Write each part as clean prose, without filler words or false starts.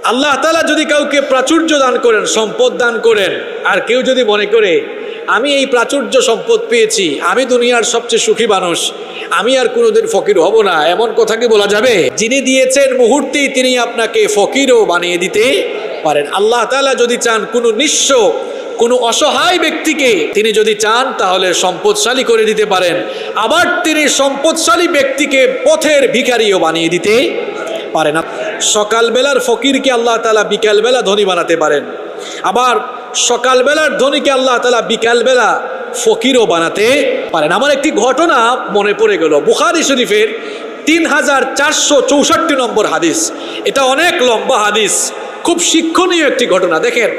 আল্লাহ তাআলা যদি কাউকে প্রাচুর্য দান করেন, সম্পদ দান করেন, আর কেউ যদি মনে করে আমি এই প্রাচুর্য সম্পদ পেয়েছি, আমি দুনিয়ার সবচেয়ে সুখী মানুষ, আমি আর কোনোদিন ফকির হব না, এমন কথা কি বলা যাবে? যিনি দিয়েছেন মুহূর্তেই তিনি আপনাকে ফকিরও বানিয়ে দিতে পারেন। আল্লাহ তাআলা যদি চান কোনো নিঃস্ব, কোনো অসহায় ব্যক্তিকে তিনি যদি চান তাহলে সম্পদশালী করে দিতে পারেন। আবার তিনি সম্পদশালী ব্যক্তিকে পথের ভিখারিও বানিয়ে দিতে পারেন। সকালবেলার ফকিরকে আল্লাহ তাআলা বিকালবেলা ধনী বানাতে পারেন। আবার সকালবেলার ধনীকে আল্লাহ তাআলা বিকালবেলা ফকিরও বানাতে পারেন। আমার একটি ঘটনা মনে পড়ে গেল, বুখারী শরীফের 3464 নম্বর হাদিস। এটা অনেক লম্বা হাদিস, খুব শিক্ষণীয় একটি ঘটনা। দেখেন,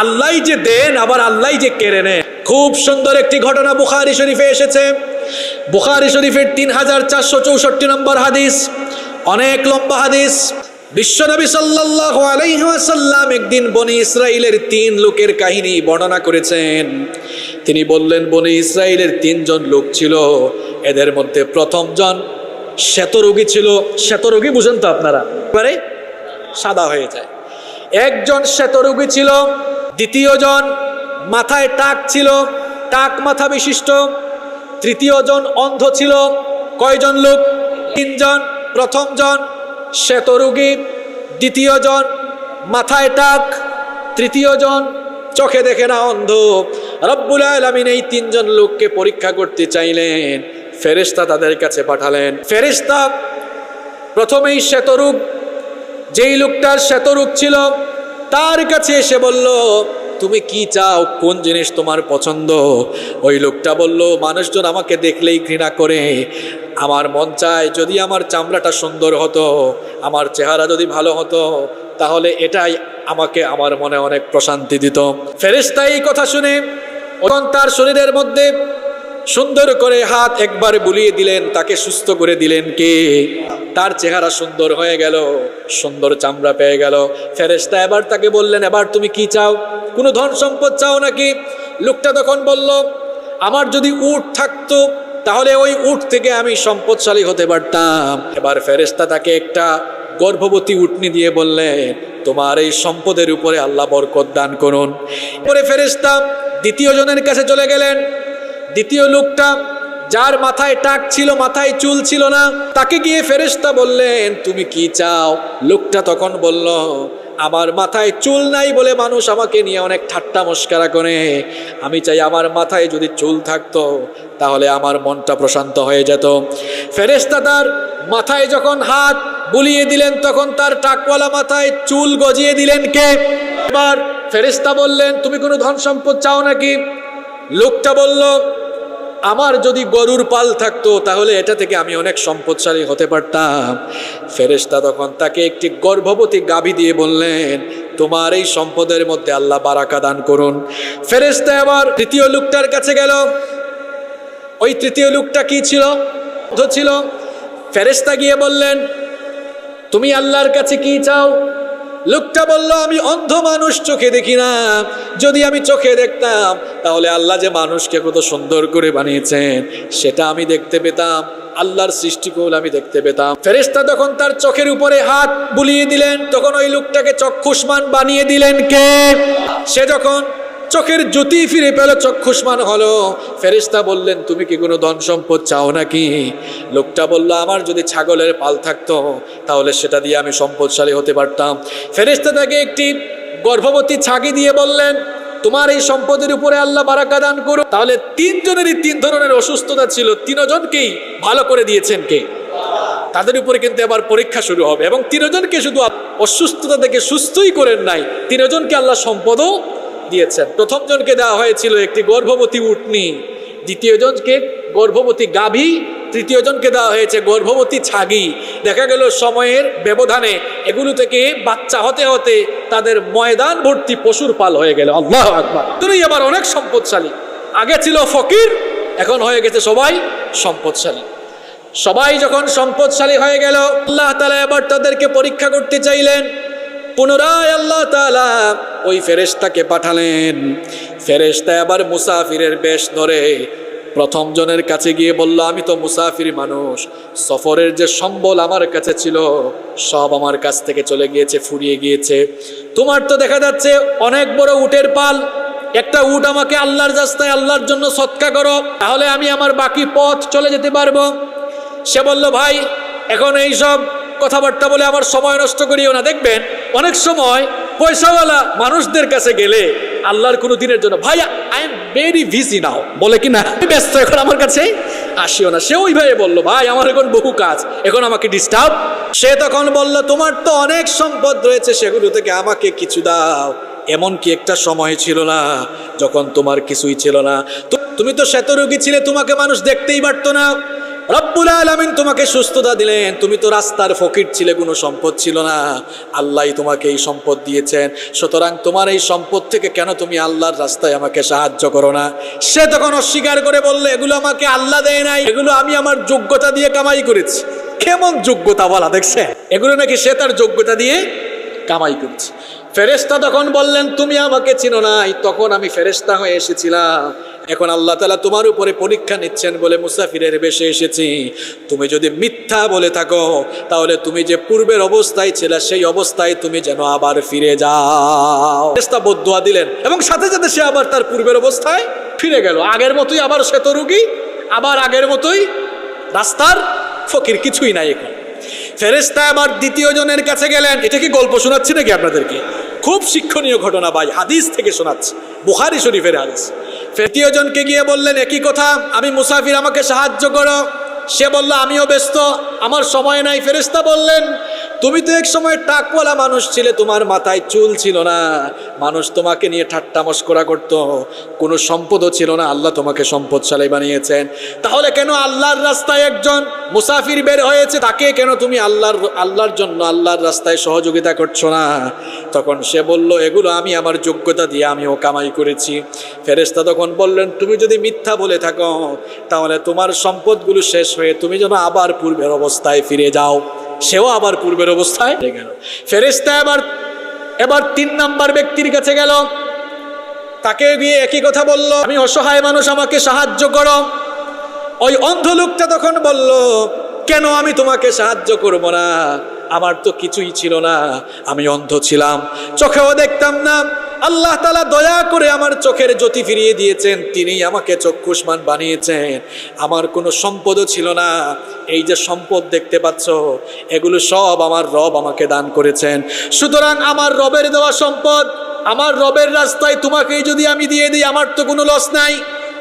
আল্লাহ যে দেন আবার আল্লাহ যে কেড়ে নেন। খুব সুন্দর একটি ঘটনা বুখারী শরীফে এসেছে। বুখারী শরীফের 3464 নম্বর হাদিস, অনেক লম্বা হাদিস। বিশ্বনবী সাল্লাল্লাহু আলাইহি ওয়াসাল্লাম একদিন বনি ইসরাইলের 3 লোকের কাহিনী বর্ণনা করেছেন। তিনি বললেন, বনি ইসরাইলের 3 জন লোক ছিল, এদের মধ্যে প্রথম জন শ্বেতরোগী ছিল। শ্বেতরোগী বুঝেন তো আপনারা, এবারে সাদা হয়ে যায়। একজন শ্বেতরোগী ছিল, দ্বিতীয় জন মাথায় টাক ছিল, টাক মাথা বিশিষ্ট, তৃতীয় জন অন্ধ ছিল। কয়জন লোক? 3 জন। প্রথম জন শ্বেতরোগী, দ্বিতীয় জন মাথায় টাক, তৃতীয় জন চোখে দেখে না, অন্ধ। রব্বুল আলামিন এই 3 জন লোককে পরীক্ষা করতে চাইলেন, ফেরেশতা তাদের কাছে পাঠালেন। ফেরেশতা প্রথমেই শ্বেতরোগ, যেই লোকটার শ্বেতরোগ ছিল তার কাছে এসে বলল, তুমি কি চাও, কোন জিনিস তোমার পছন্দ? ওই লোকটা বলল, মানুষজন আমাকে দেখলেই ঘৃণা করে, আমার মন চায় যদি আমার চামড়াটা সুন্দর হতো, আমার চেহারা যদি ভালো হতো, তাহলে এটাই আমাকে আমার মনে অনেক প্রশান্তি দিত। ফেরেশতা এই কথা শুনে তার শরীরের মধ্যে সুন্দর করে হাত একবার বুলিয়ে দিলেন, তাকে সুস্থ করে দিলেন। কে? তার চেহারা সুন্দর হয়ে গেল, সুন্দর চামড়া পেয়ে গেল। ফেরেশতা এবার তাকে বললেন, এবার তুমি কি চাও? কোনো ধন সম্পদ চাও নাকি? লোকটা তখন বলল, আমার যদি উট থাকতো তাহলে ওই উট থেকে আমি সম্পদশালী হতে পারতাম। এবার ফেরেশতা তাকে একটা গর্ভবতী উটনি দিয়ে বললেন, তোমার এই সম্পদের উপরে আল্লাহ বরকত দান করুন। পরে ফেরেশতা দ্বিতীয় জনের কাছে চলে গেলেন। দ্বিতীয় লোকটা, যার মাথায় টাক ছিল, মাথায় চুল ছিল না, তাকে গিয়ে ফেরেশতা বললেন, তুমি কি চাও? লোকটা তখন বলল, আমার মাথায় চুল নাই বলে মানুষ আমাকে নিয়ে অনেক ঠাট্টা মস্করা করে, আমি চাই আমার মাথায় যদি চুল থাকতো তাহলে আমার মনটা প্রশান্ত হয়ে যেত। ফেরেশতা তার মাথায় যখন হাত বুলিয়ে দিলেন তখন তার টাকওয়ালা মাথায় চুল গজিয়ে দিলেন। কে? এবার ফেরেশতা বললেন, তুমি কোনো ধন সম্পদ চাও নাকি? লোকটা বলল, আমার যদি গরুর পাল থাকতো তাহলে এটা থেকে আমি অনেক সম্পদশালী হতে পারতাম। ফেরেশতা তখন তাকে একটি গর্ভবতী গাভী দিয়ে বললেন, তোমার এই সম্পদের মধ্যে আল্লাহ বারাকা দান করুন। ফেরেশতা আবার তৃতীয় লোকটার কাছে গেল। ওই তৃতীয় লোকটা কি ছিল? অন্ধ ছিল। ফেরেশতা গিয়ে বললেন, তুমি আল্লাহর কাছে কি চাও? লোকটা বলল, আমি অন্ধ মানুষ, চোখে দেখি না, যদি আমি চোখে দেখতাম তাহলে আল্লাহ যে মানুষকে কত সুন্দর করে বানিয়েছেন সেটা আমি দেখতে পেতাম, আল্লাহর সৃষ্টিকুল আমি দেখতে পেতাম। ফেরেশতা তখন তার চোখের উপরে হাত বুলিয়ে দিলেন, তখন ওই লোকটাকে চক্ষুষ্মান বানিয়ে দিলেন। কে? সে যখন চোখের জ্যোতি ফিরে পেল, চক্ষুষ্মান হলো। ফেরেশতা বললেন, তুমি কি কোনো ধন সম্পদ চাও নাকি? লোকটা বলল, আমার যদি ছাগলের পাল থাকতো তাহলে সেটা দিয়ে আমি সম্পদশালী হতে পারতাম। ফেরেশতা তাকে একটি গর্ভবতী ছাগি দিয়ে বললেন, তোমার এই সম্পদের উপরে আল্লাহ বারাকা দান করুন। তাহলে 3 জনেরই 3 ধরনের অসুস্থতা ছিল, 3 জনকেই ভালো করে দিয়েছেন কে? তাদের উপরে কিন্তু এবার পরীক্ষা শুরু হবে, এবং 3 জনকে শুধু অসুস্থতা থেকে সুস্থই করেন নাই, 3 জনকে আল্লাহ সম্পদও দিয়েছেন। প্রথম জনকে দেওয়া হয়েছিল একটি গর্ভবতী উটনি, দ্বিতীয় জনকে গর্ভবতী গাভী, তৃতীয় জনকে দেওয়া হয়েছে গর্ভবতী ছাগি। দেখা গেল সময়ের ব্যবধানে এগুলো থেকে বাচ্চা হতে হতে তাদের ময়দান ভর্তি পশুর পাল হয়ে গেল। আল্লাহু আকবার! তুমি আবার অনেক সম্পদশালী। আগে ছিল ফকির, এখন হয়ে গেছে সবাই সম্পদশালী। সবাই যখন সম্পদশালী হয়ে গেল, আল্লাহ তাআলা এবার তাদেরকে পরীক্ষা করতে চাইলেন। পুনরায় আল্লাহ তাআলা ওই ফেরেশতাকে পাঠালেন। ফেরেশতা এবার মুসাফিরের বেশ ধরে প্রথম জনের কাছে গিয়ে বলল, আমি তো মুসাফির মানুষ, সফরের যে সম্বল আমার কাছে ছিল সব আমার কাছ থেকে চলে গিয়েছে, ফুরিয়ে গিয়েছে। তোমার তো দেখা যাচ্ছে অনেক বড় উটের পাল, একটা উট আমাকে আল্লাহর রাস্তায় আল্লাহর জন্য সৎকা করো, তাহলে আমি আমার বাকি পথ চলে যেতে পারবো। সে বলল, ভাই এখন এই সব কথাবার্তা বলে আমার সময় নষ্ট করিও না। দেখবেন অনেক সময় পয়সাওয়ালা মানুষদের কাছে গেলে আল্লাহর কোনো দিনের জন্য, ভাই I am very busy now, বলে কি না, ব্যস্ত, এখন আমার কাছে আসিও না। সে ওইভাবে বলল, ভাই আমার এখন বহু কাজ, এখন আমাকে ডিস্টার্ব। সে তখন বলল, তোমার তো অনেক সম্পদ রয়েছে, সেগুলো থেকে আমাকে কিছু দাও। এমন কি একটা সময় ছিল না যখন তোমার কিছুই ছিল না? তুমি তো শ্বেতরোগী ছিলে, তোমাকে মানুষ দেখতেই পারতো না। রব্বুল আলামিন তোমাকে সুস্থতা দিলেন। তুমি তো রাস্তার ফকির ছিলে, কোনো সম্পদ ছিল না, আল্লাহই তোমাকে এই সম্পদ দিয়েছেন। সুতরাং তোমার এই সম্পদ থেকে কেন তুমি আল্লাহর রাস্তায় আমাকে সাহায্য করো না? সে তখন অস্বীকার করে বললে, এগুলো আমাকে আল্লাহ দেয় নাই, এগুলো আমি আমার যোগ্যতা দিয়ে কামাই করেছি। কেমন যোগ্যতা বলা দেখছে, এগুলো নাকি সে তার যোগ্যতা দিয়ে কামাই করছে। ফেরেশতা তখন বললেন, তুমি আমাকে চিনো নাই, তখন আমি ফেরেশতা হয়ে এসেছিলাম, এখন আল্লাহ তাআলা তোমার উপরে পরীক্ষা নিচ্ছেন বলে মুসাফিরের বেশে এসেছি। তুমি যদি মিথ্যা বলে থাকো তাহলে তুমি যে পূর্বের অবস্থায় ছিলে সেই অবস্থায় তুমি যেন আবার ফিরে যাও। ফেরেশতা বদদুয়া দিলেন এবং সাথে সাথে সে আবার তার পূর্বের অবস্থায় ফিরে গেল। আগের মতোই আবার শ্বেতরোগী, আবার আগের মতোই রাস্তার ফকির, কিছুই নাই এখন। ফেরেশতা আবার দ্বিতীয় জনের কাছে গেলেন। এটা কি গল্প শোনাচ্ছি নাকি আপনাদেরকে? খুব শিক্ষণীয় ঘটনা ভাই, হাদিস থেকে শোনাচ্ছি, বুখারী শরীফের হাদিস। তৃতীয় জনকে গিয়ে বললেন, একই কথা, আমি মুসাফির, আমাকে সাহায্য করো। সে বলল, আমিও ব্যস্ত, আমার সময় নাই। ফেরেশতা বললেন, তুমি তো এক সময় টাকওয়ালা মানুষ ছিলে, তোমার মাথায় চুল ছিল না, মানুষ তোমাকে নিয়ে ঠাট্টা মশকরা করত, কোনো সম্পদও ছিল না, আল্লাহ তোমাকে সম্পদশালী বানিয়েছেন। তাহলে কেন আল্লাহর রাস্তায় একজন মুসাফির বের হয়েছে, তাকে কেন তুমি আল্লাহর জন্য আল্লাহর রাস্তায় সহযোগিতা করছো না? তখন সে বলল, এগুলো আমি আমার যোগ্যতা দিয়ে আমিও কামাই করেছি। ফেরেশতা তখন বললেন, তুমি যদি মিথ্যা বলে থাকো তাহলে তোমার সম্পদগুলো শেষ হয়ে তুমি যেন আবার পূর্বের অবস্থায় ফিরে যাও। সেও আবার পূর্বের অবস্থায় গেল। ফেরেশতা এবার 3 নাম্বার ব্যক্তির কাছে গেল, তাকে গিয়ে একই কথা বলল, আমি অসহায় মানুষ, আমাকে সাহায্য করো। ওই অন্ধ লোকটা তখন বলল, কেন আমি তোমাকে সাহায্য করব না? আমার তো কিছুই ছিল না, আমি অন্ধ ছিলাম, চোখেও দেখতাম না। আল্লাহ তাআলা দয়া করে আমার চোখের জ্যোতি ফিরিয়ে দিয়েছেন, তিনি আমাকে চক্ষুষ্মান বানিয়েছেন। আমার কোনো সম্পদও ছিল না, এই যে সম্পদ দেখতে পাচ্ছ এগুলো সব আমার রব আমাকে দান করেছেন। সুতরাং আমার রবের দেওয়া সম্পদ, আমার রবের রাস্তায় তোমাকেই যদি আমি দিয়ে দিই, আমার তো কোনো লস নাই।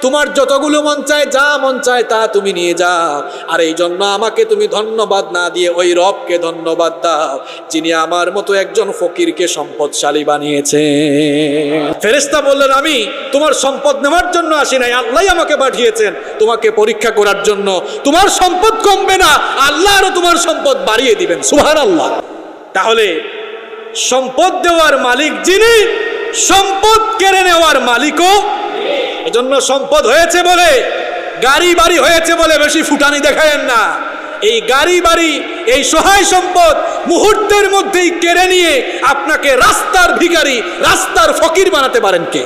তোমার যতগুলো মন চায়, যা মন চায় তা তুমি নিয়ে যাও। আর এই জন্য আমাকে তুমি ধন্যবাদ না দিয়ে ওই রবকে ধন্যবাদ দাও, যিনি আমার মতো একজন ফকিরকে সম্পদশালী বানিয়েছেন। ফেরেশতা বললেন, আমি তোমার সম্পদ নেওয়ার জন্য আসি নাই, আল্লাহ আমাকে পাঠিয়েছেন তোমাকে পরীক্ষা করার জন্য। তোমার সম্পদ কমবে না, আল্লাহ আরো তোমার সম্পদ বাড়িয়ে দিবেন। সুবহানাল্লাহ। তাহলে সম্পদ দেওয়ার মালিক যিনি, সম্পদ কেড়ে নেওয়ার মালিকও। এজন্য সম্পদ হয়েছে বলে, গাড়ি বাড়ি হয়েছে বলে বেশি ফুটানি দেখায়েন না। এই গাড়ি বাড়ি, এই সহায় সম্পদ মুহূর্তের মধ্যেই কেড়ে নিয়ে আপনাকে রাস্তার ভিখারি, রাস্তার ফকির বানাতে পারেন কে?